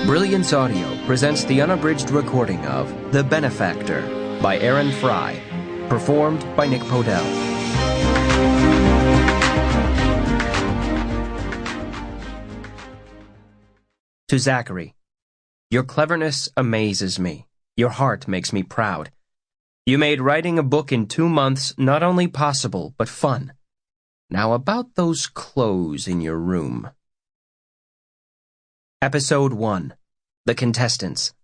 Brilliance Audio presents the unabridged recording of The Benefactor by Erin Fry, performed by Nick Podehl. To Zachary, your cleverness amazes me. Your heart makes me proud. You made writing a book in 2 months not only possible, but fun. Now about those clothes in your room. Episode 1. The Contestants.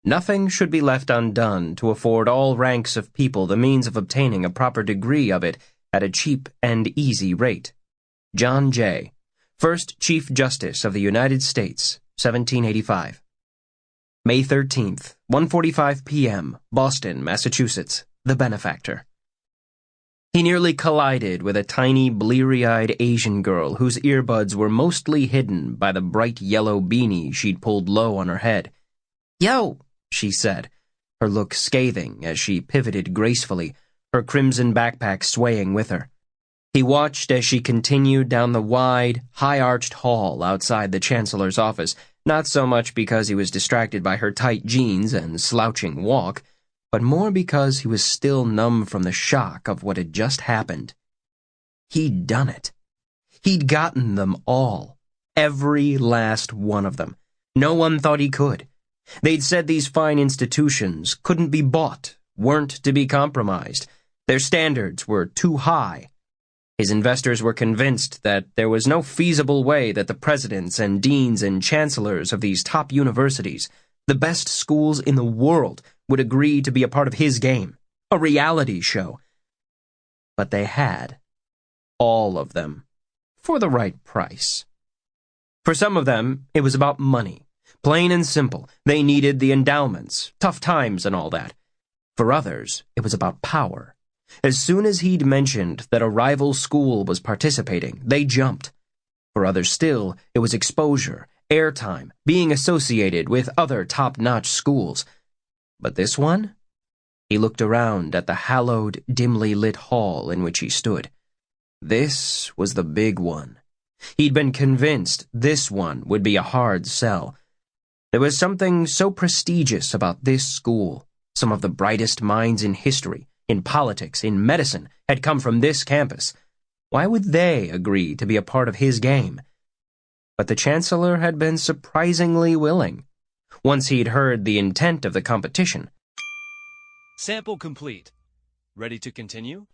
Nothing should be left undone to afford all ranks of people the means of obtaining a proper degree of it at a cheap and easy rate. John Jay, First Chief Justice of the United States, 1785. May 13th, 1:45 p.m., Boston, Massachusetts, The Benefactor. He nearly collided with a tiny, bleary-eyed Asian girl whose earbuds were mostly hidden by the bright yellow beanie she'd pulled low on her head. "Yo," she said, her look scathing as she pivoted gracefully, her crimson backpack swaying with her. He watched as she continued down the wide, high-arched hall outside the Chancellor's office, not so much because he was distracted by her tight jeans and slouching walk, but more because he was still numb from the shock of what had just happened. He'd done it. He'd gotten them all. Every last one of them. No one thought he could. They'd said these fine institutions couldn't be bought, weren't to be compromised. Their standards were too high. His investors were convinced that there was no feasible way that the presidents and deans and chancellors of these top universities, the best schools in the world, would agree to be a part of his game, a reality show. But they had. All of them. For the right price. For some of them, it was about money. Plain and simple. They needed the endowments, tough times and all that. For others, it was about power. As soon as he'd mentioned that a rival school was participating, they jumped. For others still, it was exposure, airtime, being associated with other top-notch schools. But this one? He looked around at the hallowed, dimly lit hall in which he stood. This was the big one. He'd been convinced this one would be a hard sell. There was something so prestigious about this school. Some of the brightest minds in history, in politics, in medicine, had come from this campus. Why would they agree to be a part of his game? But the Chancellor had been surprisingly willing. Once he'd heard the intent of the competition. Sample complete. Ready to continue?